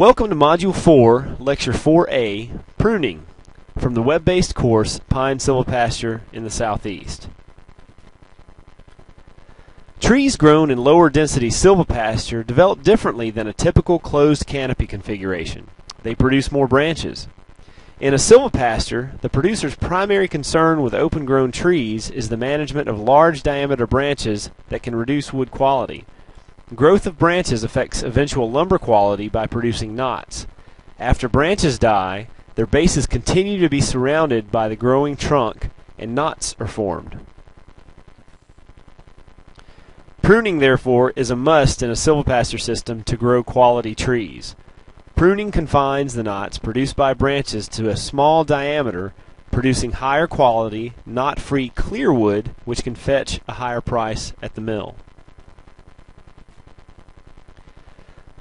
Welcome to Module 4, Lecture 4A, Pruning, from the web-based course Pine Silvopasture in the Southeast. Trees grown in lower density silvopasture develop differently than a typical closed canopy configuration. They produce more branches. In a silvopasture, the producer's primary concern with open-grown trees is the management of large diameter branches that can reduce wood quality. Growth of branches affects eventual lumber quality by producing knots. After branches die, their bases continue to be surrounded by the growing trunk, and knots are formed. Pruning, therefore, is a must in a silvopasture system to grow quality trees. Pruning confines the knots produced by branches to a small diameter, producing higher quality, knot-free clear wood, which can fetch a higher price at the mill.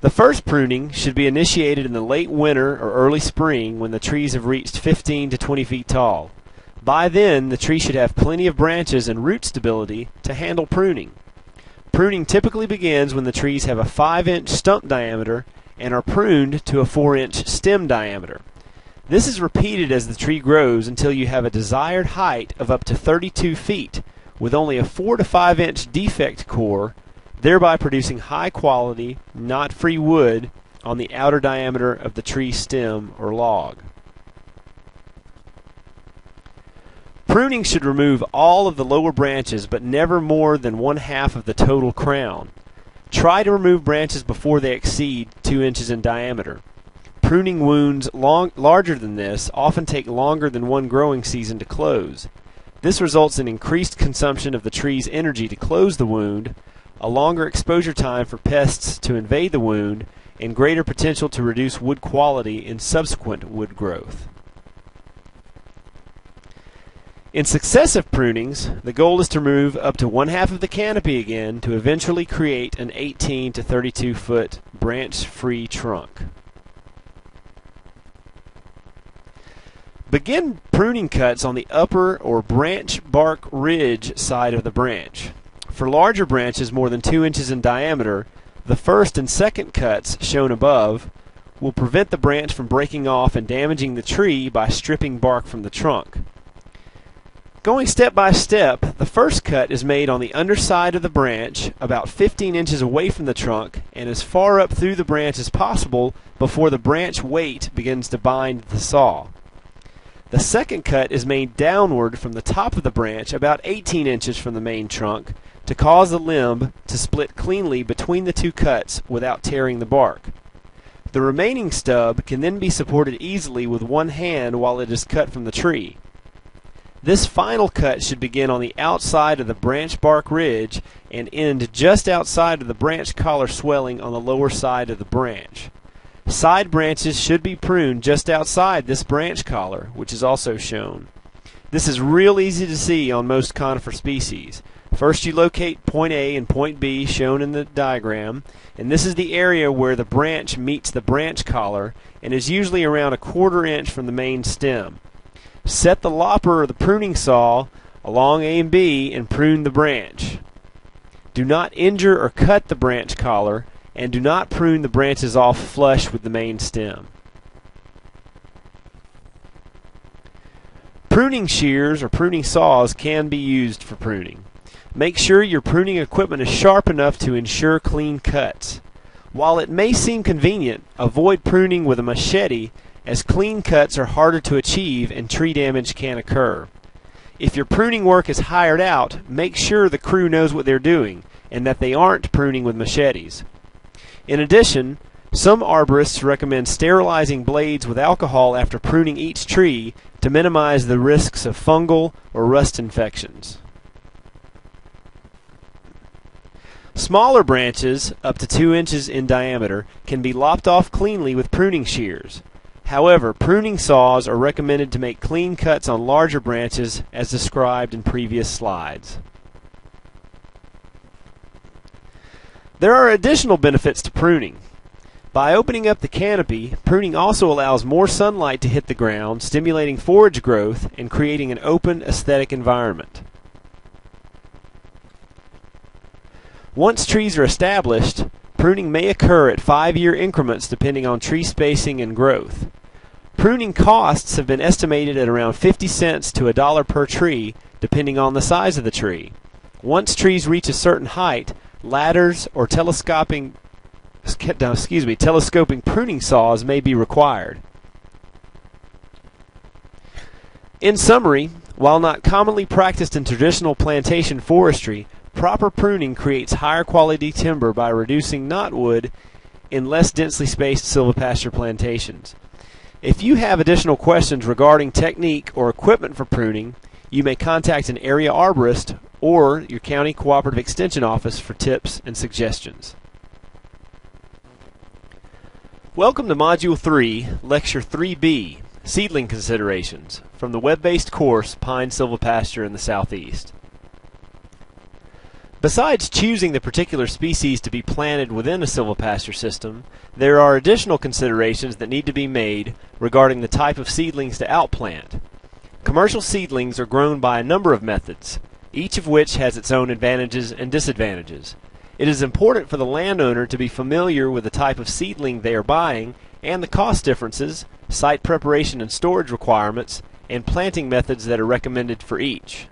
The first pruning should be initiated in the late winter or early spring when the trees have reached 15 to 20 feet tall. By then, the tree should have plenty of branches and root stability to handle pruning. Pruning typically begins when the trees have a 5-inch stump diameter and are pruned to a 4-inch stem diameter. This is repeated as the tree grows until you have a desired height of up to 32 feet with only a 4 to 5-inch defect core, thereby producing high-quality, knot-free wood on the outer diameter of the tree stem or log. Pruning should remove all of the lower branches, but never more than 1/2 of the total crown. Try to remove branches before they exceed 2 inches in diameter. Pruning wounds larger than this often take longer than one growing season to close. This results in increased consumption of the tree's energy to close the wound, a longer exposure time for pests to invade the wound, and greater potential to reduce wood quality in subsequent wood growth. In successive prunings, the goal is to remove up to 1/2 of the canopy again to eventually create an 18 to 32 foot branch-free trunk. Begin pruning cuts on the upper or branch bark ridge side of the branch. For larger branches more than 2 inches in diameter, the first and second cuts, shown above, will prevent the branch from breaking off and damaging the tree by stripping bark from the trunk. Going step by step, the first cut is made on the underside of the branch, about 15 inches away from the trunk, and as far up through the branch as possible before the branch weight begins to bind the saw. The second cut is made downward from the top of the branch, about 18 inches from the main trunk, to cause the limb to split cleanly between the two cuts without tearing the bark. The remaining stub can then be supported easily with one hand while it is cut from the tree. This final cut should begin on the outside of the branch bark ridge and end just outside of the branch collar swelling on the lower side of the branch. Side branches should be pruned just outside this branch collar, which is also shown. This is real easy to see on most conifer species. First you locate point A and point B shown in the diagram, and this is the area where the branch meets the branch collar and is usually around 1/4 inch from the main stem. Set the lopper or the pruning saw along A and B and prune the branch. Do not injure or cut the branch collar, and do not prune the branches off flush with the main stem. Pruning shears or pruning saws can be used for pruning. Make sure your pruning equipment is sharp enough to ensure clean cuts. While it may seem convenient, avoid pruning with a machete, as clean cuts are harder to achieve and tree damage can occur. If your pruning work is hired out, make sure the crew knows what they're doing and that they aren't pruning with machetes. In addition, some arborists recommend sterilizing blades with alcohol after pruning each tree to minimize the risks of fungal or rust infections. Smaller branches, up to 2 inches in diameter, can be lopped off cleanly with pruning shears. However, pruning saws are recommended to make clean cuts on larger branches as described in previous slides. There are additional benefits to pruning. By opening up the canopy, pruning also allows more sunlight to hit the ground, stimulating forage growth and creating an open, aesthetic environment. Once trees are established, Pruning may occur at 5-year increments depending on tree spacing and growth. Pruning costs have been estimated at around 50 cents to $1 per tree, depending on the size of the tree. Once trees reach a certain height, ladders or telescoping pruning saws may be required. In summary, while not commonly practiced in traditional plantation forestry, proper pruning creates higher quality timber by reducing knotwood in less densely spaced silvopasture plantations. If you have additional questions regarding technique or equipment for pruning, you may contact an area arborist or your county cooperative extension office for tips and suggestions. Welcome to Module 3, Lecture 3B, Seedling Considerations, from the web-based course Pine Silvopasture in the Southeast. Besides choosing the particular species to be planted within a silvopasture system, there are additional considerations that need to be made regarding the type of seedlings to outplant. Commercial seedlings are grown by a number of methods, each of which has its own advantages and disadvantages. It is important for the landowner to be familiar with the type of seedling they are buying and the cost differences, site preparation and storage requirements, and planting methods that are recommended for each.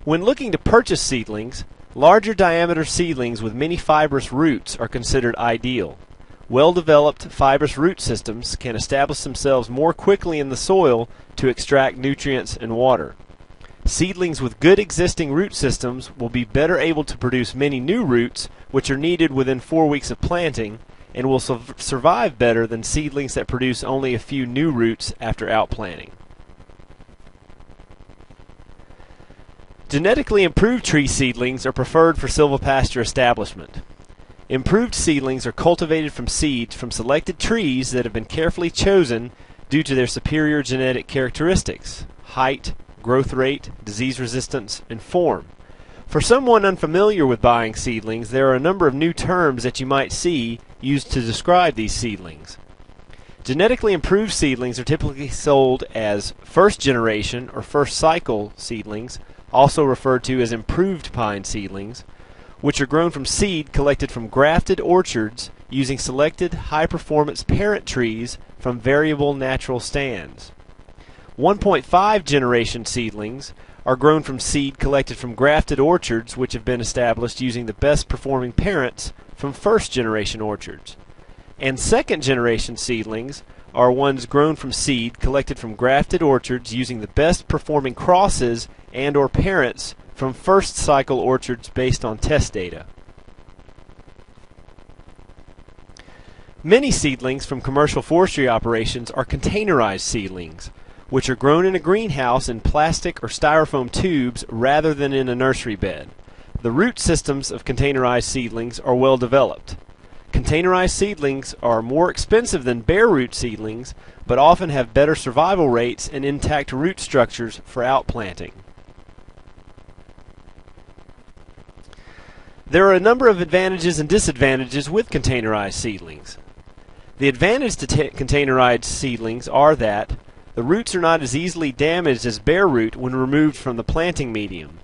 When looking to purchase seedlings, larger diameter seedlings with many fibrous roots are considered ideal. Well-developed fibrous root systems can establish themselves more quickly in the soil to extract nutrients and water. Seedlings with good existing root systems will be better able to produce many new roots, which are needed within 4 weeks of planting, and will survive better than seedlings that produce only a few new roots after outplanting. Genetically improved tree seedlings are preferred for silvopasture establishment. Improved seedlings are cultivated from seeds from selected trees that have been carefully chosen due to their superior genetic characteristics, height, growth rate, disease resistance, and form. For someone unfamiliar with buying seedlings, there are a number of new terms that you might see used to describe these seedlings. Genetically improved seedlings are typically sold as first generation or first cycle seedlings, also referred to as improved pine seedlings, which are grown from seed collected from grafted orchards using selected high-performance parent trees from variable natural stands. 1.5 generation seedlings are grown from seed collected from grafted orchards which have been established using the best performing parents from first generation orchards. And second generation seedlings are ones grown from seed collected from grafted orchards using the best performing crosses and or parents from first cycle orchards based on test data. Many seedlings from commercial forestry operations are containerized seedlings, which are grown in a greenhouse in plastic or styrofoam tubes rather than in a nursery bed. The root systems of containerized seedlings are well developed. Containerized seedlings are more expensive than bare root seedlings, but often have better survival rates and intact root structures for outplanting. There are a number of advantages and disadvantages with containerized seedlings. The advantage to containerized seedlings are that the roots are not as easily damaged as bare root when removed from the planting medium.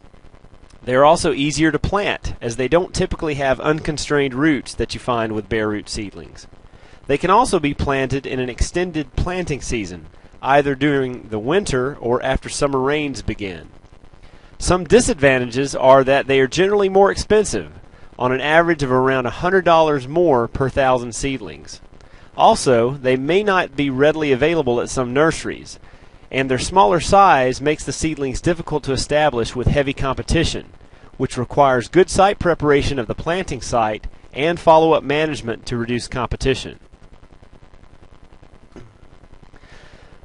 They are also easier to plant, as they don't typically have unconstrained roots that you find with bare root seedlings. They can also be planted in an extended planting season, either during the winter or after summer rains begin. Some disadvantages are that they are generally more expensive, on an average of around $100 more per thousand seedlings. Also, they may not be readily available at some nurseries, and their smaller size makes the seedlings difficult to establish with heavy competition, which requires good site preparation of the planting site and follow-up management to reduce competition.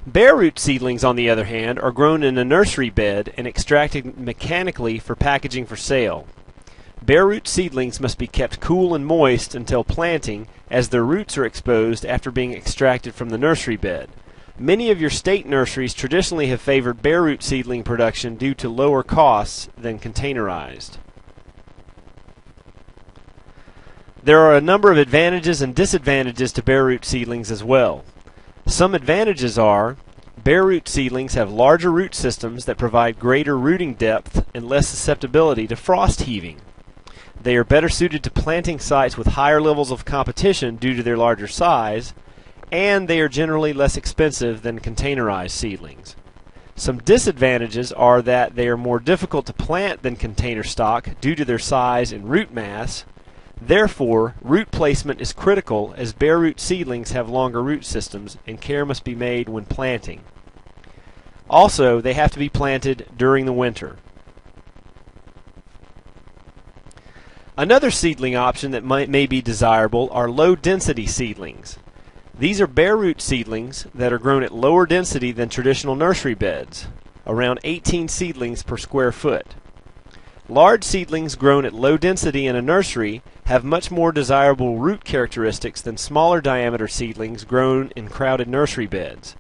Bare root seedlings, on the other hand, are grown in a nursery bed and extracted mechanically for packaging for sale. Bare root seedlings must be kept cool and moist until planting, as their roots are exposed after being extracted from the nursery bed. Many of your state nurseries traditionally have favored bare root seedling production due to lower costs than containerized. There are a number of advantages and disadvantages to bare root seedlings as well. Some advantages are: bare root seedlings have larger root systems that provide greater rooting depth and less susceptibility to frost heaving. They are better suited to planting sites with higher levels of competition due to their larger size, and they are generally less expensive than containerized seedlings. Some disadvantages are that they are more difficult to plant than container stock due to their size and root mass. Therefore, root placement is critical as bare root seedlings have longer root systems and care must be made when planting. Also, they have to be planted during the winter. Another seedling option that may be desirable are low-density seedlings. These are bare root seedlings that are grown at lower density than traditional nursery beds, around 18 seedlings per square foot. Large seedlings grown at low density in a nursery have much more desirable root characteristics than smaller diameter seedlings grown in crowded nursery beds.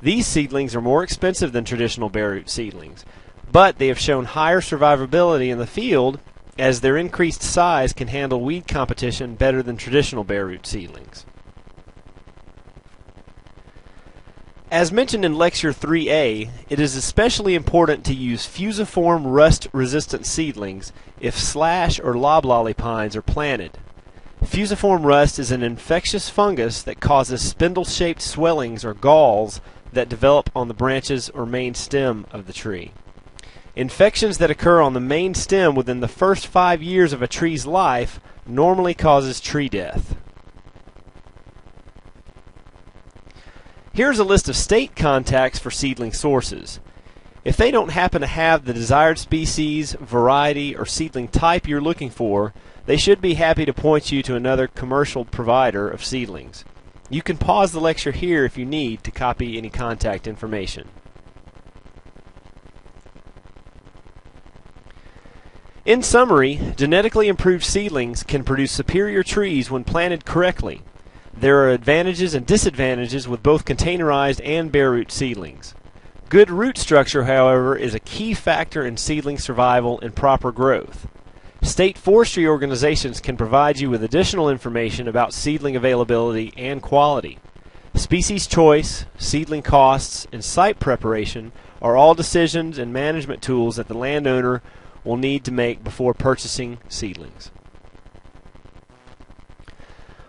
These seedlings are more expensive than traditional bare root seedlings, but they have shown higher survivability in the field as their increased size can handle weed competition better than traditional bare root seedlings. As mentioned in Lecture 3A, it is especially important to use fusiform rust-resistant seedlings if slash or loblolly pines are planted. Fusiform rust is an infectious fungus that causes spindle-shaped swellings or galls that develop on the branches or main stem of the tree. Infections that occur on the main stem within the first 5 years of a tree's life normally causes tree death. Here's a list of state contacts for seedling sources. If they don't happen to have the desired species, variety, or seedling type you're looking for, they should be happy to point you to another commercial provider of seedlings. You can pause the lecture here if you need to copy any contact information. In summary, genetically improved seedlings can produce superior trees when planted correctly. There are advantages and disadvantages with both containerized and bare root seedlings. Good root structure, however, is a key factor in seedling survival and proper growth. State forestry organizations can provide you with additional information about seedling availability and quality. Species choice, seedling costs, and site preparation are all decisions and management tools that the landowner will need to make before purchasing seedlings.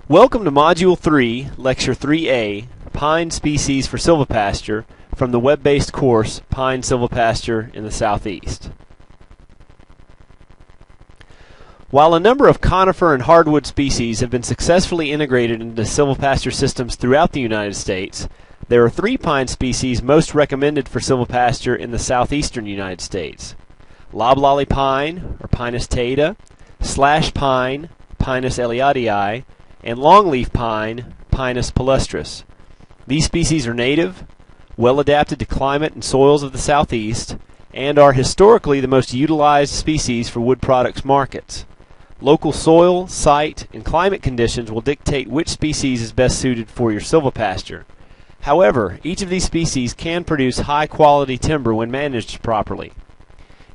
Welcome to Module 3, Lecture 3A, Pine Species for Silvopasture, from the web-based course Pine Silvopasture in the Southeast. While a number of conifer and hardwood species have been successfully integrated into silvopasture systems throughout the United States, there are 3 pine species most recommended for silvopasture in the southeastern United States: loblolly pine, or Pinus taeda, slash pine, Pinus eliadii, and longleaf pine, Pinus palustris. These species are native, well adapted to climate and soils of the southeast, and are historically the most utilized species for wood products markets. Local soil, site, and climate conditions will dictate which species is best suited for your silvopasture. However, each of these species can produce high-quality timber when managed properly.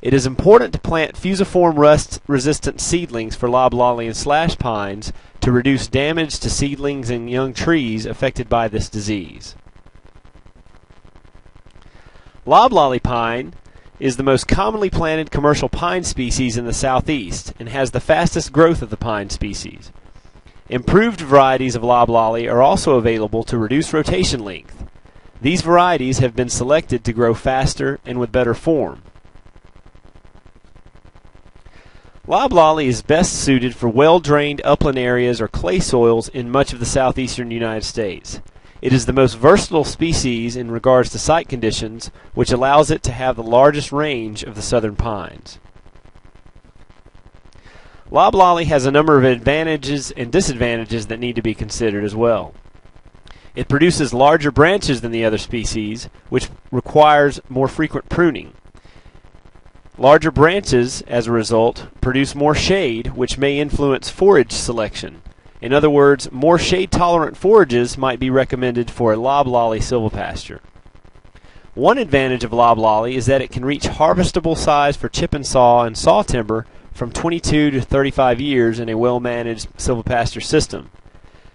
It is important to plant fusiform rust-resistant seedlings for loblolly and slash pines to reduce damage to seedlings and young trees affected by this disease. Loblolly pine is the most commonly planted commercial pine species in the southeast and has the fastest growth of the pine species. Improved varieties of loblolly are also available to reduce rotation length. These varieties have been selected to grow faster and with better form. Loblolly is best suited for well-drained upland areas or clay soils in much of the southeastern United States. It is the most versatile species in regards to site conditions, which allows it to have the largest range of the southern pines. Loblolly has a number of advantages and disadvantages that need to be considered as well. It produces larger branches than the other species, which requires more frequent pruning. Larger branches, as a result, produce more shade, which may influence forage selection. In other words, more shade-tolerant forages might be recommended for a loblolly silvopasture. One advantage of loblolly is that it can reach harvestable size for chip and saw timber from 22 to 35 years in a well-managed silvopasture system.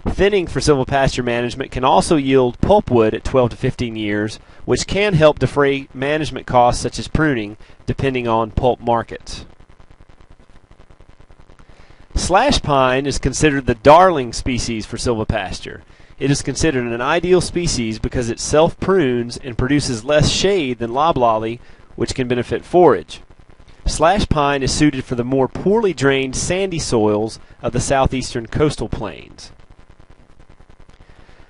Thinning for silvopasture management can also yield pulpwood at 12 to 15 years, which can help defray management costs such as pruning, depending on pulp markets. Slash pine is considered the darling species for silvopasture. It is considered an ideal species because it self-prunes and produces less shade than loblolly, which can benefit forage. Slash pine is suited for the more poorly drained sandy soils of the southeastern coastal plains.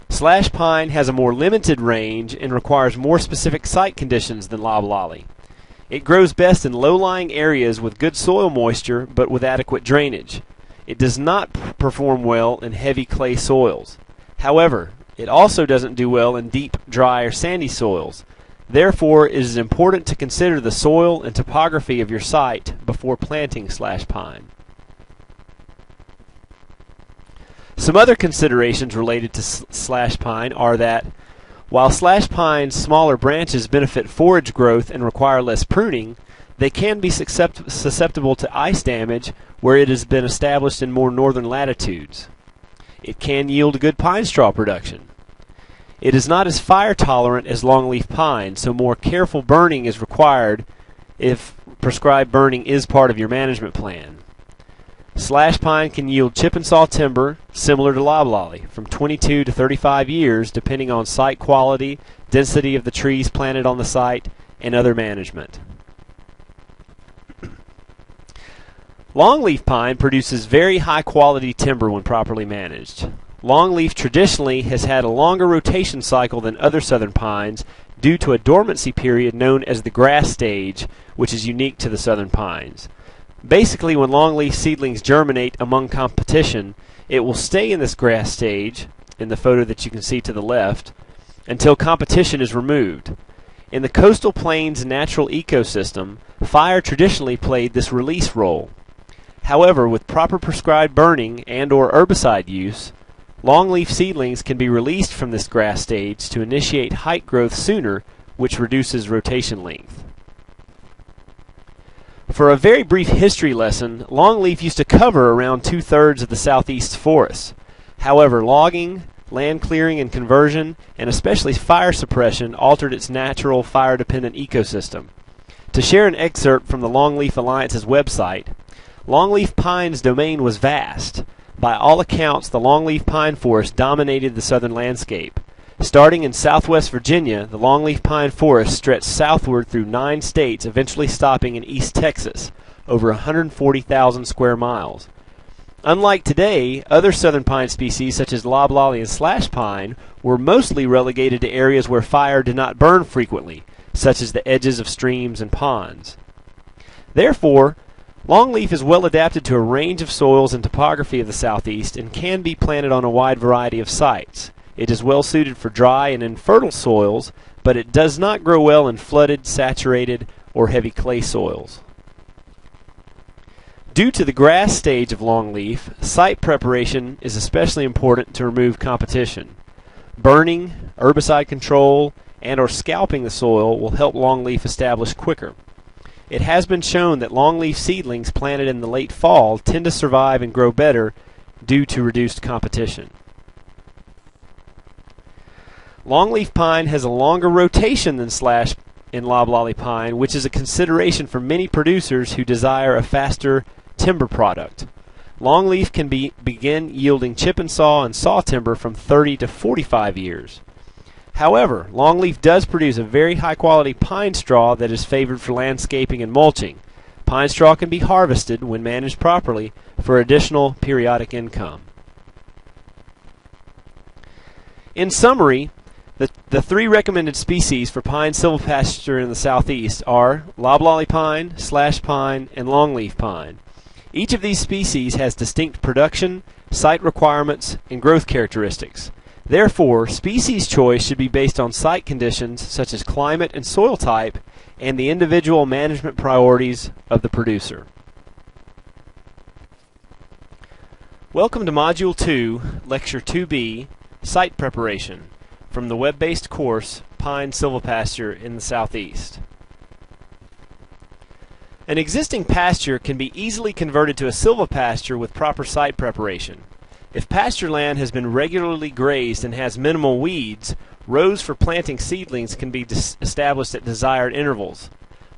Slash pine has a more limited range and requires more specific site conditions than loblolly. It grows best in low-lying areas with good soil moisture but with adequate drainage. It does not perform well in heavy clay soils. However, it also doesn't do well in deep, dry, or sandy soils. Therefore, it is important to consider the soil and topography of your site before planting slash pine. Some other considerations related to slash pine are that while slash pine's smaller branches benefit forage growth and require less pruning, they can be susceptible to ice damage where it has been established in more northern latitudes. It can yield good pine straw production. It is not as fire tolerant as longleaf pine, so more careful burning is required if prescribed burning is part of your management plan. Slash pine can yield chip and saw timber, similar to loblolly, from 22 to 35 years depending on site quality, density of the trees planted on the site, and other management. Longleaf pine produces very high quality timber when properly managed. Longleaf traditionally has had a longer rotation cycle than other southern pines due to a dormancy period known as the grass stage, which is unique to the southern pines. Basically, when longleaf seedlings germinate among competition, it will stay in this grass stage, in the photo that you can see to the left, until competition is removed. In the coastal plains natural ecosystem, fire traditionally played this release role. However, with proper prescribed burning and/or herbicide use, longleaf seedlings can be released from this grass stage to initiate height growth sooner, which reduces rotation length. For a very brief history lesson, longleaf used to cover around 2/3 of the southeast forests. However, logging, land clearing and conversion, and especially fire suppression altered its natural fire-dependent ecosystem. To share an excerpt from the Longleaf Alliance's website, longleaf pine's domain was vast. By all accounts, the longleaf pine forest dominated the southern landscape. Starting in southwest Virginia, the longleaf pine forest stretched southward through 9 states, eventually stopping in East Texas, over 140,000 square miles. Unlike today, other southern pine species such as loblolly and slash pine were mostly relegated to areas where fire did not burn frequently, such as the edges of streams and ponds. Therefore, longleaf is well adapted to a range of soils and topography of the southeast and can be planted on a wide variety of sites. It is well suited for dry and infertile soils, but it does not grow well in flooded, saturated, or heavy clay soils. Due to the grass stage of longleaf, site preparation is especially important to remove competition. Burning, herbicide control, and/or scalping the soil will help longleaf establish quicker. It has been shown that longleaf seedlings planted in the late fall tend to survive and grow better due to reduced competition. Longleaf pine has a longer rotation than slash and loblolly pine, which is a consideration for many producers who desire a faster timber product. Longleaf can begin yielding chip and saw timber from 30 to 45 years. However, longleaf does produce a very high quality pine straw that is favored for landscaping and mulching. Pine straw can be harvested when managed properly for additional periodic income. In summary, the 3 recommended species for pine silvopasture in the southeast are loblolly pine, slash pine, and longleaf pine. Each of these species has distinct production, site requirements, and growth characteristics. Therefore, species choice should be based on site conditions such as climate and soil type and the individual management priorities of the producer. Welcome to Module 2, Lecture 2B, Site Preparation, from the web-based course Pine Silvopasture in the Southeast. An existing pasture can be easily converted to a silvopasture with proper site preparation. If pasture land has been regularly grazed and has minimal weeds, rows for planting seedlings can be established at desired intervals.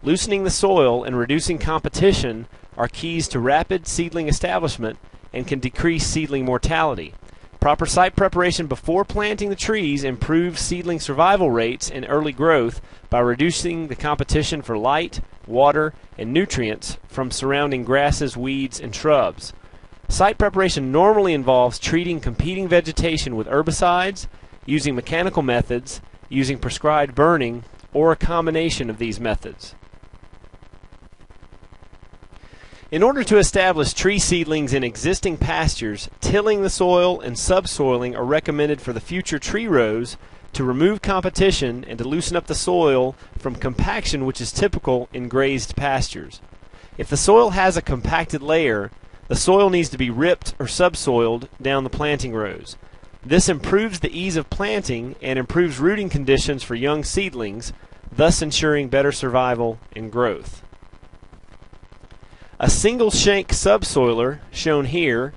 Loosening the soil and reducing competition are keys to rapid seedling establishment and can decrease seedling mortality. Proper site preparation before planting the trees improves seedling survival rates and early growth by reducing the competition for light, water, and nutrients from surrounding grasses, weeds, and shrubs. Site preparation normally involves treating competing vegetation with herbicides, using mechanical methods, using prescribed burning, or a combination of these methods. In order to establish tree seedlings in existing pastures, tilling the soil and subsoiling are recommended for the future tree rows to remove competition and to loosen up the soil from compaction, which is typical in grazed pastures. If the soil has a compacted layer, the soil needs to be ripped or subsoiled down the planting rows. This improves the ease of planting and improves rooting conditions for young seedlings, thus ensuring better survival and growth. A single shank subsoiler, shown here,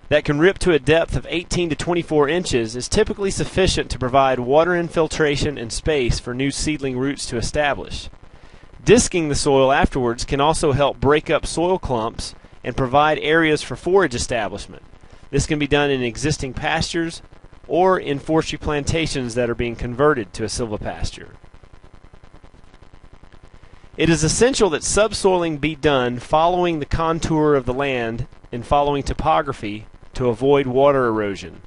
that can rip to a depth of 18 to 24 inches is typically sufficient to provide water infiltration and space for new seedling roots to establish. Disking the soil afterwards can also help break up soil clumps and provide areas for forage establishment. This can be done in existing pastures or in forestry plantations that are being converted to a silvopasture. It is essential that subsoiling be done following the contour of the land and following topography to avoid water erosion.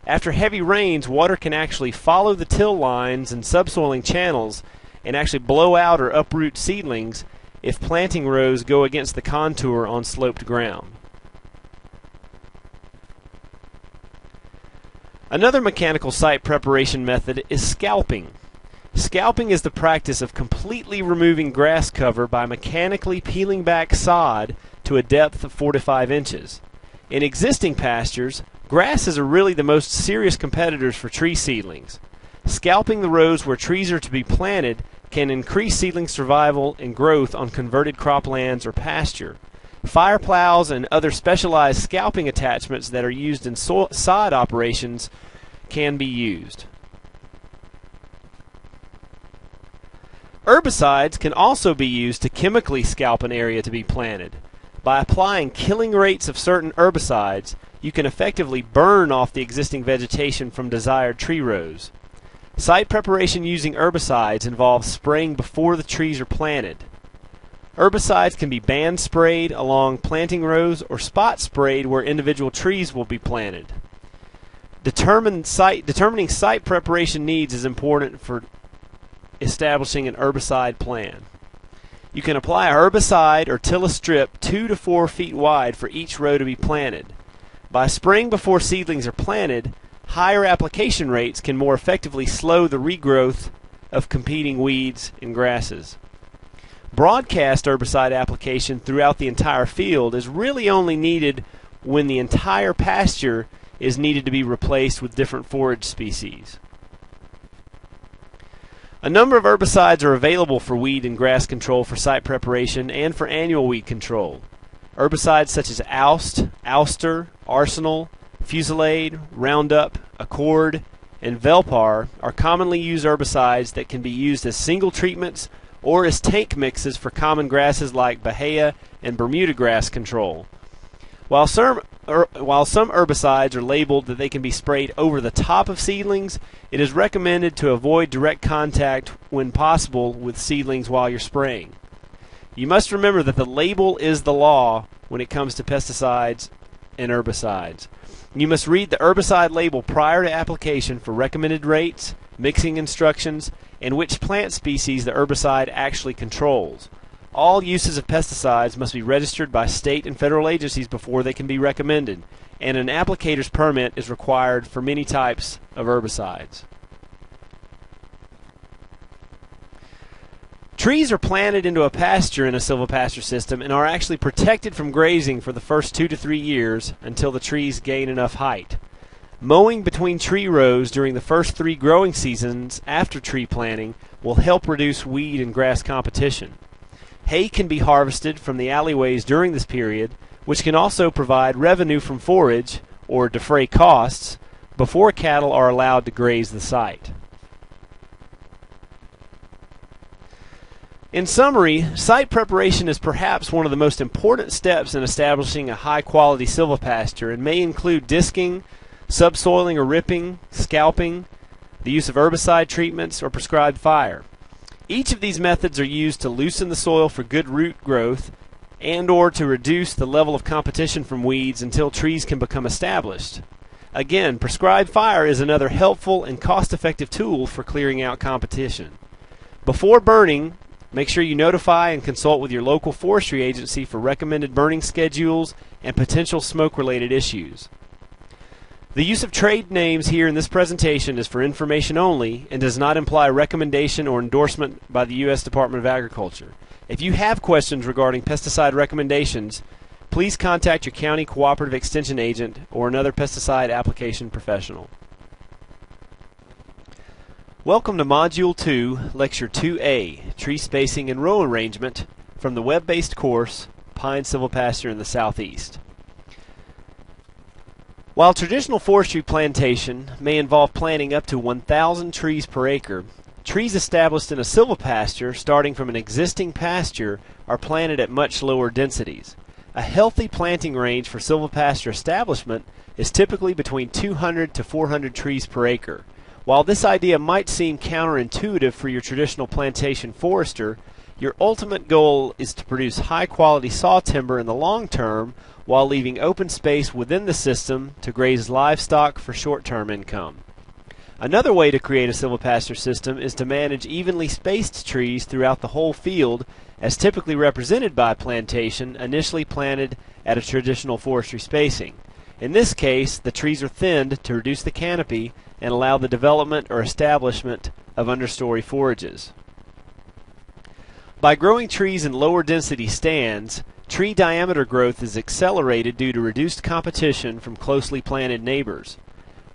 After heavy rains, water can actually follow the till lines and subsoiling channels and actually blow out or uproot seedlings if planting rows go against the contour on sloped ground. Another mechanical site preparation method is scalping. Scalping is the practice of completely removing grass cover by mechanically peeling back sod to a depth of 4 to 5 inches. In existing pastures, grasses are really the most serious competitors for tree seedlings. Scalping the rows where trees are to be planted can increase seedling survival and growth on converted croplands or pasture. Fire plows and other specialized scalping attachments that are used in sod operations can be used. Herbicides can also be used to chemically scalp an area to be planted. By applying killing rates of certain herbicides, you can effectively burn off the existing vegetation from desired tree rows. Site preparation using herbicides involves spraying before the trees are planted. Herbicides can be band sprayed along planting rows or spot sprayed where individual trees will be planted. Determining site preparation needs is important for establishing an herbicide plan. You can apply a herbicide or till a strip 2 to 4 feet wide for each row to be planted. By spraying before seedlings are planted, higher application rates can more effectively slow the regrowth of competing weeds and grasses. Broadcast herbicide application throughout the entire field is really only needed when the entire pasture is needed to be replaced with different forage species. A number of herbicides are available for weed and grass control for site preparation and for annual weed control. Herbicides such as Oust, Ouster, Arsenal, Fusilade, Roundup, Accord, and Velpar are commonly used herbicides that can be used as single treatments or as tank mixes for common grasses like Bahia and Bermuda grass control. While some herbicides are labeled that they can be sprayed over the top of seedlings, it is recommended to avoid direct contact when possible with seedlings while you're spraying. You must remember that the label is the law when it comes to pesticides and herbicides. You must read the herbicide label prior to application for recommended rates, mixing instructions, and which plant species the herbicide actually controls. All uses of pesticides must be registered by state and federal agencies before they can be recommended, and an applicator's permit is required for many types of herbicides. Trees are planted into a pasture in a silvopasture system and are actually protected from grazing for the first 2 to 3 years until the trees gain enough height. Mowing between tree rows during the first 3 growing seasons after tree planting will help reduce weed and grass competition. Hay can be harvested from the alleyways during this period, which can also provide revenue from forage or defray costs before cattle are allowed to graze the site. In summary, site preparation is perhaps one of the most important steps in establishing a high-quality silvopasture and may include disking, subsoiling or ripping, scalping, the use of herbicide treatments, or prescribed fire. Each of these methods are used to loosen the soil for good root growth and or to reduce the level of competition from weeds until trees can become established. Again, prescribed fire is another helpful and cost-effective tool for clearing out competition. Before burning, make sure you notify and consult with your local forestry agency for recommended burning schedules and potential smoke-related issues. The use of trade names here in this presentation is for information only and does not imply recommendation or endorsement by the U.S. Department of Agriculture. If you have questions regarding pesticide recommendations, please contact your county cooperative extension agent or another pesticide application professional. Welcome to Module 2, Lecture 2A, Tree Spacing and Row Arrangement from the web-based course, Pine Silvopasture in the Southeast. While traditional forestry plantation may involve planting up to 1,000 trees per acre, trees established in a silvopasture starting from an existing pasture are planted at much lower densities. A healthy planting range for silvopasture establishment is typically between 200 to 400 trees per acre. While this idea might seem counterintuitive for your traditional plantation forester, your ultimate goal is to produce high-quality saw timber in the long term while leaving open space within the system to graze livestock for short-term income. Another way to create a silvopasture system is to manage evenly spaced trees throughout the whole field, as typically represented by plantation initially planted at a traditional forestry spacing. In this case, the trees are thinned to reduce the canopy and allow the development or establishment of understory forages. By growing trees in lower density stands, tree diameter growth is accelerated due to reduced competition from closely planted neighbors.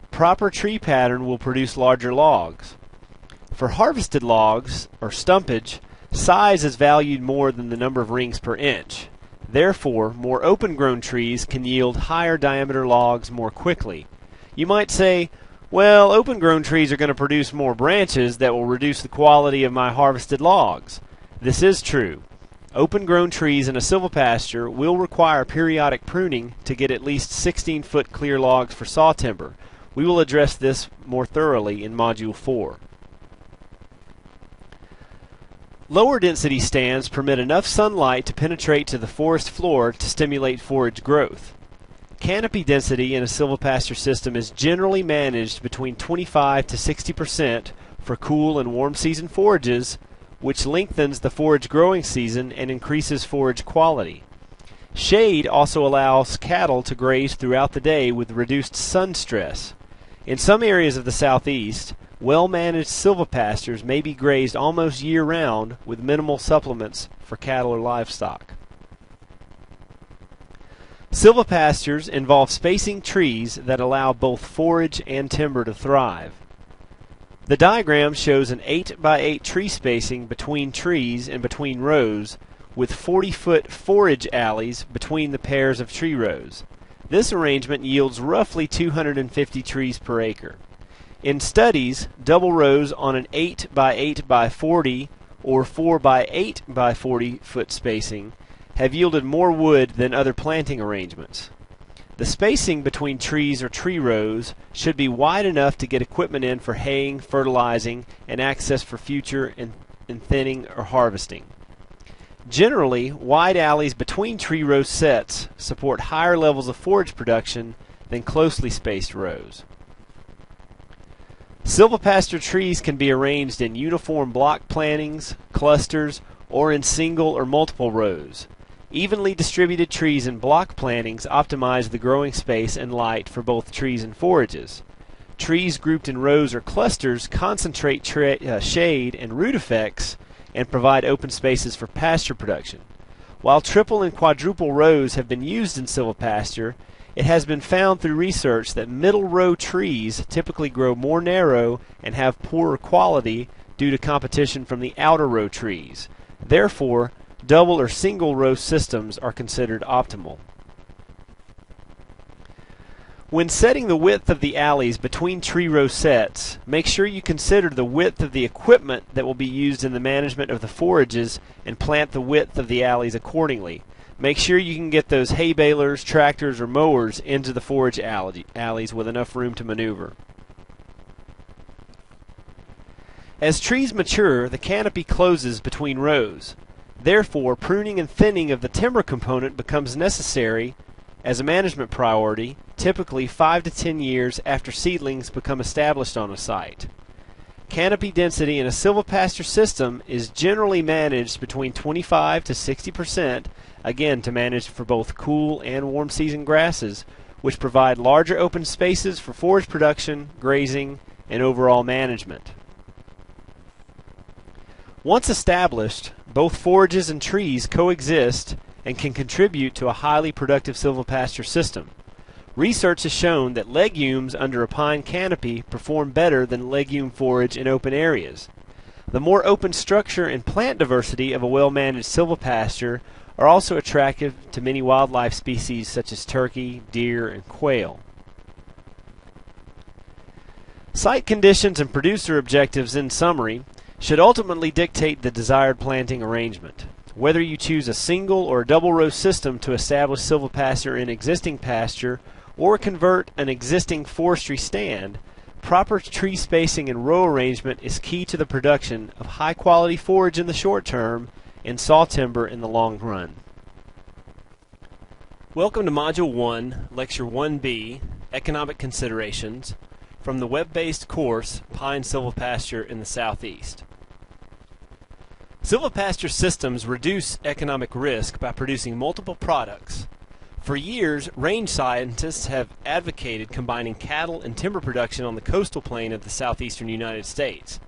Proper tree pattern will produce larger logs. For harvested logs, or stumpage, size is valued more than the number of rings per inch. Therefore, more open-grown trees can yield higher diameter logs more quickly. You might say, well, open-grown trees are going to produce more branches that will reduce the quality of my harvested logs. This is true. Open-grown trees in a silvopasture will require periodic pruning to get at least 16-foot clear logs for saw timber. We will address this more thoroughly in Module 4. Lower density stands permit enough sunlight to penetrate to the forest floor to stimulate forage growth. Canopy density in a silvopasture system is generally managed between 25 to 60% for cool and warm season forages, which lengthens the forage growing season and increases forage quality. Shade also allows cattle to graze throughout the day with reduced sun stress. In some areas of the southeast, well-managed silvopastures may be grazed almost year-round with minimal supplements for cattle or livestock. Silvopastures involve spacing trees that allow both forage and timber to thrive. The diagram shows an 8 by 8 tree spacing between trees and between rows, with 40-foot forage alleys between the pairs of tree rows. This arrangement yields roughly 250 trees per acre. In studies, double rows on an 8 by 8 by 40 or 4 by 8 by 40 foot spacing have yielded more wood than other planting arrangements. The spacing between trees or tree rows should be wide enough to get equipment in for haying, fertilizing, and access for future and thinning or harvesting. Generally, wide alleys between tree row sets support higher levels of forage production than closely spaced rows. Silvopasture trees can be arranged in uniform block plantings, clusters, or in single or multiple rows. Evenly distributed trees in block plantings optimize the growing space and light for both trees and forages. Trees grouped in rows or clusters concentrate shade and root effects and provide open spaces for pasture production. While triple and quadruple rows have been used in silvopasture, it has been found through research that middle row trees typically grow more narrow and have poorer quality due to competition from the outer row trees. Therefore, double or single row systems are considered optimal. When setting the width of the alleys between tree rosettes, make sure you consider the width of the equipment that will be used in the management of the forages and plant the width of the alleys accordingly. Make sure you can get those hay balers, tractors, or mowers into the forage alleys with enough room to maneuver. As trees mature, the canopy closes between rows. Therefore, pruning and thinning of the timber component becomes necessary as a management priority, typically 5 to 10 years after seedlings become established on a site. Canopy density in a silvopasture system is generally managed between 25 to 60%, again to manage for both cool and warm season grasses, which provide larger open spaces for forage production, grazing, and overall management. Once established, both forages and trees coexist and can contribute to a highly productive silvopasture system. Research has shown that legumes under a pine canopy perform better than legume forage in open areas. The more open structure and plant diversity of a well-managed silvopasture are also attractive to many wildlife species such as turkey, deer, and quail. Site conditions and producer objectives, in summary, should ultimately dictate the desired planting arrangement. Whether you choose a single or double row system to establish silvopasture in existing pasture or convert an existing forestry stand, proper tree spacing and row arrangement is key to the production of high quality forage in the short term and saw timber in the long run. Welcome to Module 1, Lecture 1B, Economic Considerations, from the web-based course Pine Silvopasture in the Southeast. Silvopasture systems reduce economic risk by producing multiple products. For years, range scientists have advocated combining cattle and timber production on the coastal plain of the southeastern United States.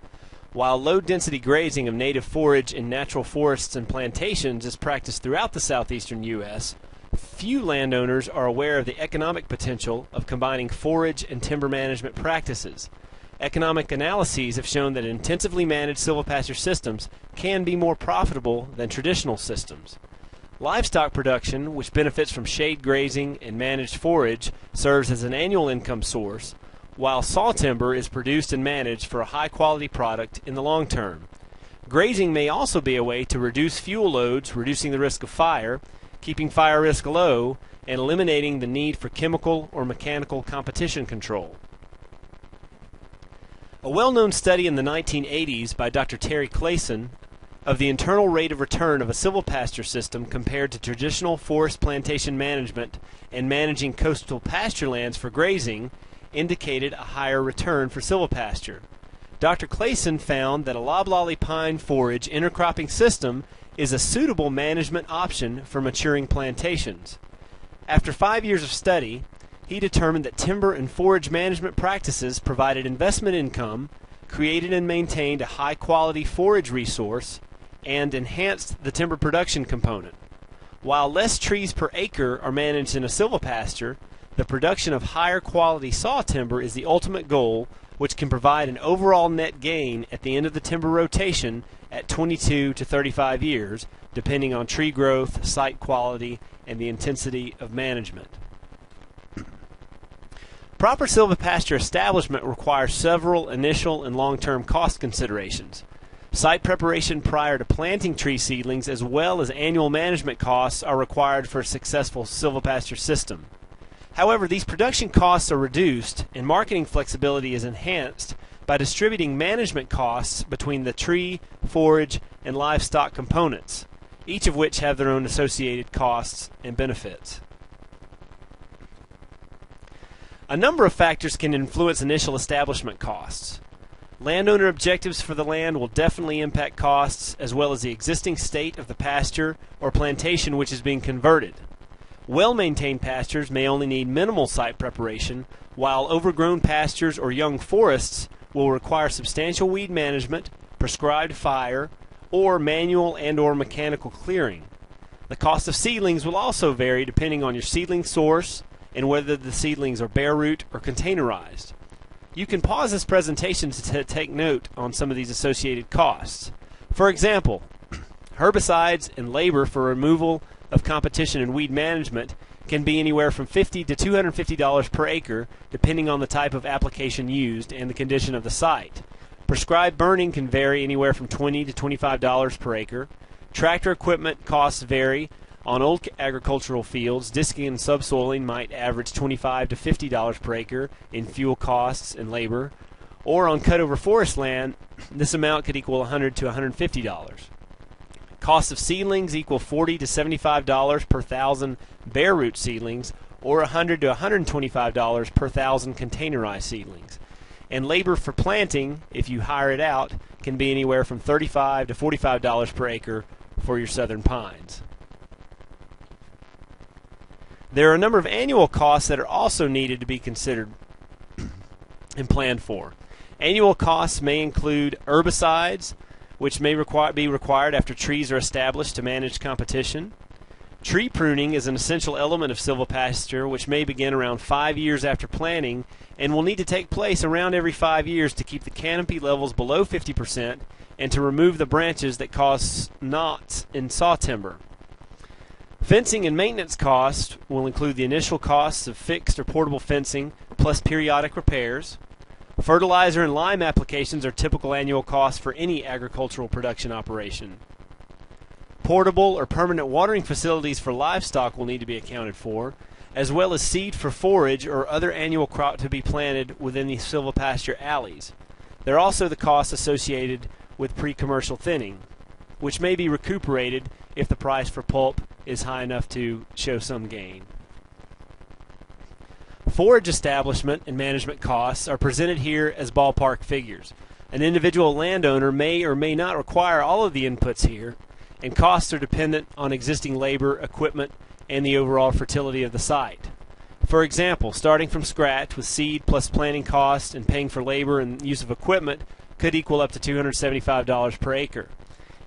While low-density grazing of native forage in natural forests and plantations is practiced throughout the southeastern U.S., few landowners are aware of the economic potential of combining forage and timber management practices. Economic analyses have shown that intensively managed silvopasture systems can be more profitable than traditional systems. Livestock production, which benefits from shade grazing and managed forage, serves as an annual income source, while saw timber is produced and managed for a high-quality product in the long term. Grazing may also be a way to reduce fuel loads, reducing the risk of fire, keeping fire risk low, and eliminating the need for chemical or mechanical competition control. A well-known study in the 1980s by Dr. Terry Clayson of the internal rate of return of a silvopasture system compared to traditional forest plantation management and managing coastal pasture lands for grazing indicated a higher return for silvopasture. Dr. Clayson found that a loblolly pine forage intercropping system is a suitable management option for maturing plantations. After 5 years of study, he determined that timber and forage management practices provided investment income, created and maintained a high-quality forage resource, and enhanced the timber production component. While less trees per acre are managed in a silvopasture, the production of higher quality saw timber is the ultimate goal, which can provide an overall net gain at the end of the timber rotation at 22 to 35 years, depending on tree growth, site quality, and the intensity of management. Proper silvopasture establishment requires several initial and long-term cost considerations. Site preparation prior to planting tree seedlings as well as annual management costs are required for a successful silvopasture system. However, these production costs are reduced and marketing flexibility is enhanced by distributing management costs between the tree, forage, and livestock components, each of which have their own associated costs and benefits. A number of factors can influence initial establishment costs. Landowner objectives for the land will definitely impact costs, as well as the existing state of the pasture or plantation which is being converted. Well-maintained pastures may only need minimal site preparation, while overgrown pastures or young forests will require substantial weed management, prescribed fire, or manual and/or mechanical clearing. The cost of seedlings will also vary depending on your seedling source and whether the seedlings are bare root or containerized. You can pause this presentation to take note on some of these associated costs. For example, herbicides and labor for removal of competition and weed management can be anywhere from $50 to $250 per acre, depending on the type of application used and the condition of the site. Prescribed burning can vary anywhere from $20 to $25 per acre. Tractor equipment costs vary. On old agricultural fields, disking and subsoiling might average $25 to $50 per acre in fuel costs and labor. Or on cutover forest land, this amount could equal $100 to $150. Cost of seedlings equal $40 to $75 per thousand bare root seedlings, or $100 to $125 per thousand containerized seedlings. And labor for planting, if you hire it out, can be anywhere from $35 to $45 per acre for your southern pines. There are a number of annual costs that are also needed to be considered and planned for. Annual costs may include herbicides, which may be required after trees are established to manage competition. Tree pruning is an essential element of silvopasture, which may begin around 5 years after planting and will need to take place around every 5 years to keep the canopy levels below 50% and to remove the branches that cause knots in saw timber. Fencing and maintenance costs will include the initial costs of fixed or portable fencing plus periodic repairs. Fertilizer and lime applications are typical annual costs for any agricultural production operation. Portable or permanent watering facilities for livestock will need to be accounted for, as well as seed for forage or other annual crop to be planted within the silvopasture alleys. There are also the costs associated with pre-commercial thinning, which may be recuperated if the price for pulp is high enough to show some gain. Forage establishment and management costs are presented here as ballpark figures. An individual landowner may or may not require all of the inputs here, and costs are dependent on existing labor, equipment, and the overall fertility of the site. For example, starting from scratch with seed plus planting costs and paying for labor and use of equipment could equal up to $275 per acre.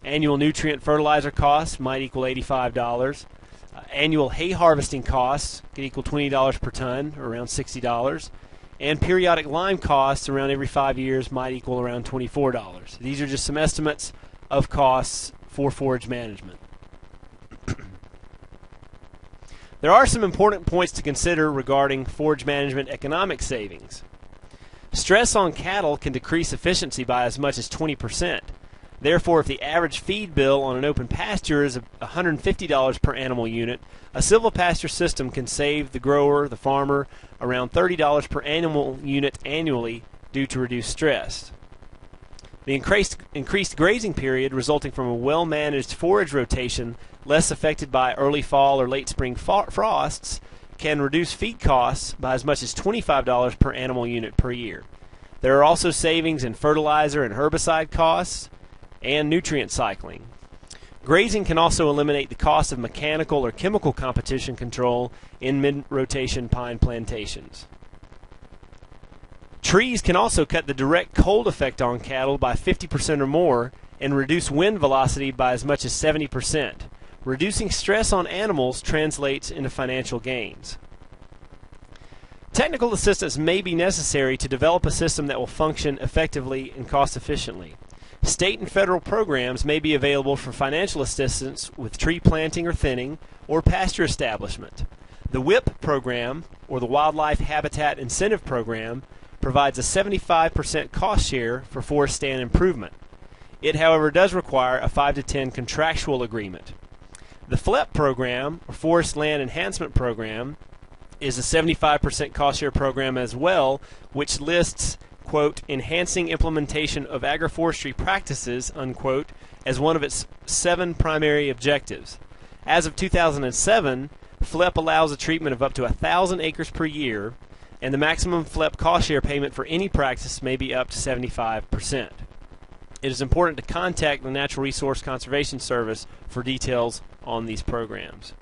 Annual nutrient fertilizer costs might equal $85. Annual hay harvesting costs could equal $20 per ton, or around $60. And periodic lime costs around every 5 years might equal around $24. These are just some estimates of costs for forage management. There are some important points to consider regarding forage management economic savings. Stress on cattle can decrease efficiency by as much as 20%. Therefore, if the average feed bill on an open pasture is $150 per animal unit, a silvopasture system can save the grower, the farmer, around $30 per animal unit annually due to reduced stress. The increased grazing period resulting from a well-managed forage rotation, less affected by early fall or late spring frosts, can reduce feed costs by as much as $25 per animal unit per year. There are also savings in fertilizer and herbicide costs and nutrient cycling. Grazing can also eliminate the cost of mechanical or chemical competition control in mid-rotation pine plantations. Trees can also cut the direct cold effect on cattle by 50% or more and reduce wind velocity by as much as 70%. Reducing stress on animals translates into financial gains. Technical assistance may be necessary to develop a system that will function effectively and cost efficiently. State and federal programs may be available for financial assistance with tree planting or thinning or pasture establishment. The WIP program, or the Wildlife Habitat Incentive Program, provides a 75% cost share for forest stand improvement. It, however, does require a 5 to 10 contractual agreement. The FLEP program, or Forest Land Enhancement Program, is a 75% cost share program as well, which lists, quote, enhancing implementation of agroforestry practices, unquote, as one of its 7 primary objectives. As of 2007, FLEP allows a treatment of up to 1,000 acres per year, and the maximum FLEP cost share payment for any practice may be up to 75%. It is important to contact the Natural Resource Conservation Service for details on these programs.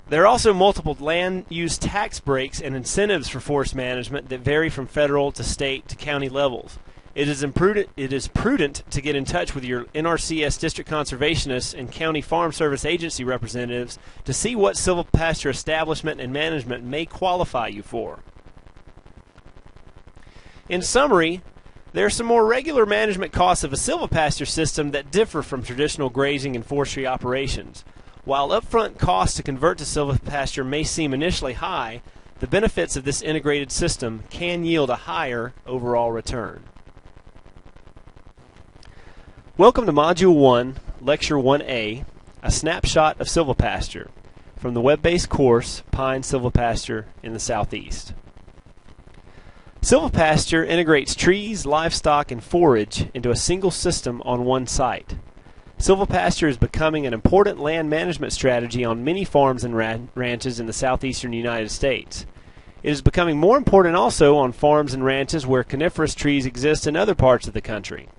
There are also multiple land use tax breaks and incentives for forest management that vary from federal to state to county levels. It is prudent to get in touch with your NRCS district conservationists and county farm service agency representatives to see what silvopasture establishment and management may qualify you for. In summary, there are some more regular management costs of a silvopasture system that differ from traditional grazing and forestry operations. While upfront costs to convert to silvopasture may seem initially high, the benefits of this integrated system can yield a higher overall return. Welcome to Module 1, Lecture 1A, a snapshot of silvopasture, from the web-based course, Pine Silvopasture in the Southeast. Silvopasture integrates trees, livestock, and forage into a single system on one site. Silvopasture is becoming an important land management strategy on many farms and ranches in the southeastern United States. It is becoming more important also on farms and ranches where coniferous trees exist in other parts of the country.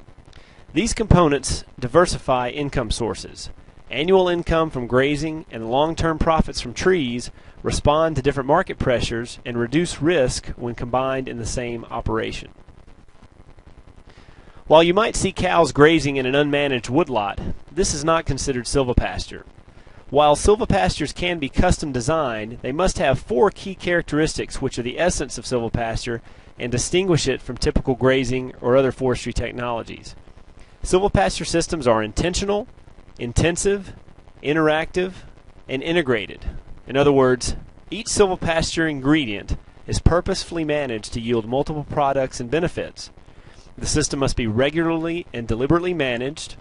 These components diversify income sources. Annual income from grazing and long-term profits from trees respond to different market pressures and reduce risk when combined in the same operation. While you might see cows grazing in an unmanaged woodlot, this is not considered silvopasture. While silvopastures can be custom designed, they must have 4 key characteristics which are the essence of silvopasture and distinguish it from typical grazing or other forestry technologies. Silvopasture systems are intentional, intensive, interactive, and integrated. In other words, each silvopasture ingredient is purposefully managed to yield multiple products and benefits. The system must be regularly and deliberately managed,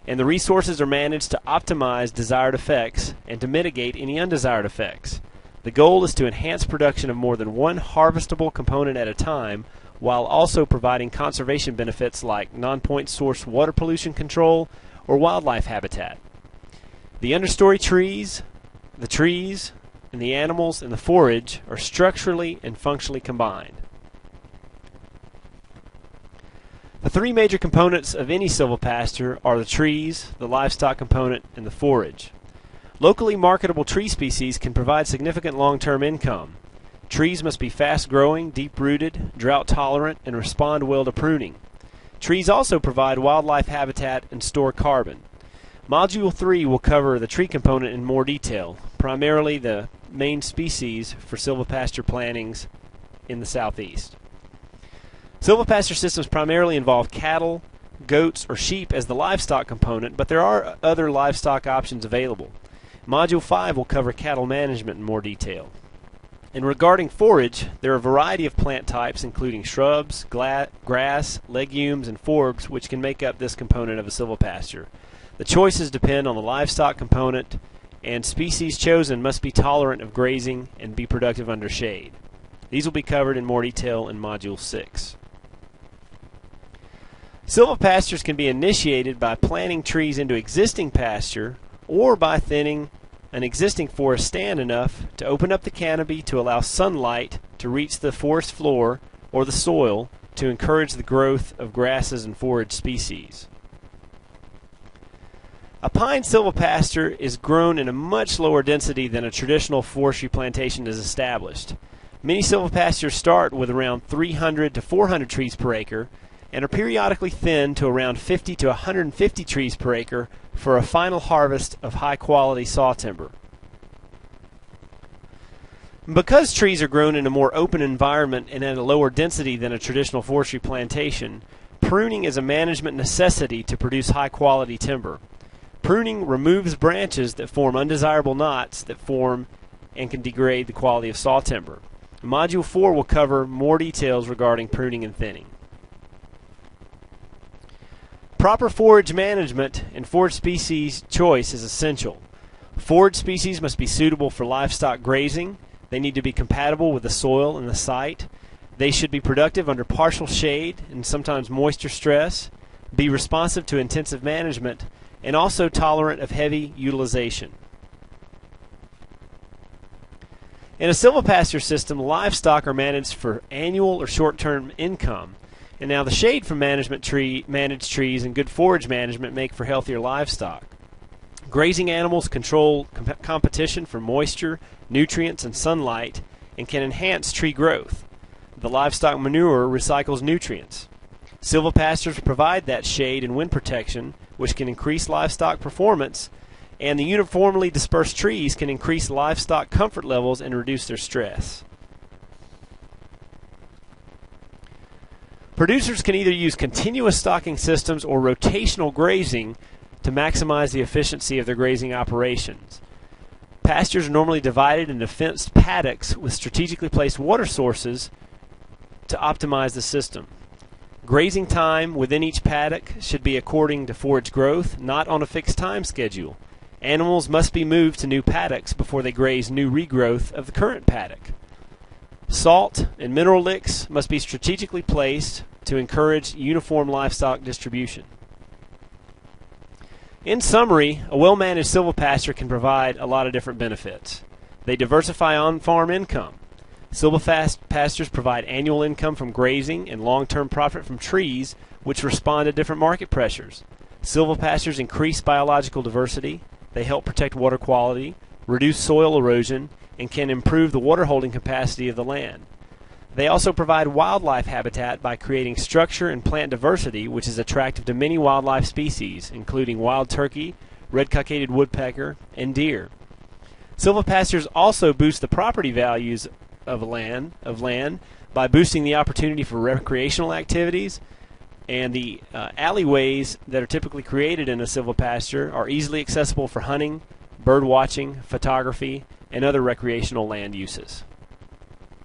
and the resources are managed to optimize desired effects and to mitigate any undesired effects. The goal is to enhance production of more than one harvestable component at a time, while also providing conservation benefits like non-point source water pollution control or wildlife habitat. The understory trees, and the animals and the forage are structurally and functionally combined. The 3 major components of any silvopasture are the trees, the livestock component, and the forage. Locally marketable tree species can provide significant long-term income. Trees must be fast-growing, deep-rooted, drought-tolerant, and respond well to pruning. Trees also provide wildlife habitat and store carbon. Module 3 will cover the tree component in more detail, primarily the main species for silvopasture plantings in the southeast. Silvopasture systems primarily involve cattle, goats, or sheep as the livestock component, but there are other livestock options available. Module 5 will cover cattle management in more detail. And regarding forage, there are a variety of plant types including shrubs, grass, legumes, and forbs which can make up this component of a silvopasture. The choices depend on the livestock component, and species chosen must be tolerant of grazing and be productive under shade. These will be covered in more detail in Module 6. Silvopastures can be initiated by planting trees into existing pasture or by thinning an existing forest stand enough to open up the canopy to allow sunlight to reach the forest floor or the soil to encourage the growth of grasses and forage species. A pine silvopasture is grown in a much lower density than a traditional forestry plantation is established. Many silvopastures start with around 300 to 400 trees per acre and are periodically thinned to around 50 to 150 trees per acre for a final harvest of high-quality saw timber. Because trees are grown in a more open environment and at a lower density than a traditional forestry plantation, pruning is a management necessity to produce high-quality timber. Pruning removes branches that form undesirable knots that form and can degrade the quality of saw timber. Module 4 will cover more details regarding pruning and thinning. Proper forage management and forage species choice is essential. Forage species must be suitable for livestock grazing. They need to be compatible with the soil and the site. They should be productive under partial shade and sometimes moisture stress, be responsive to intensive management, and also tolerant of heavy utilization. In a silvopasture system, livestock are managed for annual or short-term income. And now the shade from managed trees and good forage management make for healthier livestock. Grazing animals control competition for moisture, nutrients, and sunlight, and can enhance tree growth. The livestock manure recycles nutrients. Silvopastures provide that shade and wind protection, which can increase livestock performance, and the uniformly dispersed trees can increase livestock comfort levels and reduce their stress. Producers can either use continuous stocking systems or rotational grazing to maximize the efficiency of their grazing operations. Pastures are normally divided into fenced paddocks with strategically placed water sources to optimize the system. Grazing time within each paddock should be according to forage growth, not on a fixed time schedule. Animals must be moved to new paddocks before they graze new regrowth of the current paddock. Salt and mineral licks must be strategically placed to encourage uniform livestock distribution. In summary, a well-managed silvopasture can provide a lot of different benefits. They diversify on-farm income. Silvopastures provide annual income from grazing and long-term profit from trees, which respond to different market pressures. Silvopastures increase biological diversity. They help protect water quality, reduce soil erosion, and can improve the water holding capacity of the land. They also provide wildlife habitat by creating structure and plant diversity, which is attractive to many wildlife species, including wild turkey, red-cockaded woodpecker, and deer. Silvopastures also boost the property values of land by boosting the opportunity for recreational activities, and the alleyways that are typically created in a silvopasture are easily accessible for hunting, bird watching, photography, and other recreational land uses.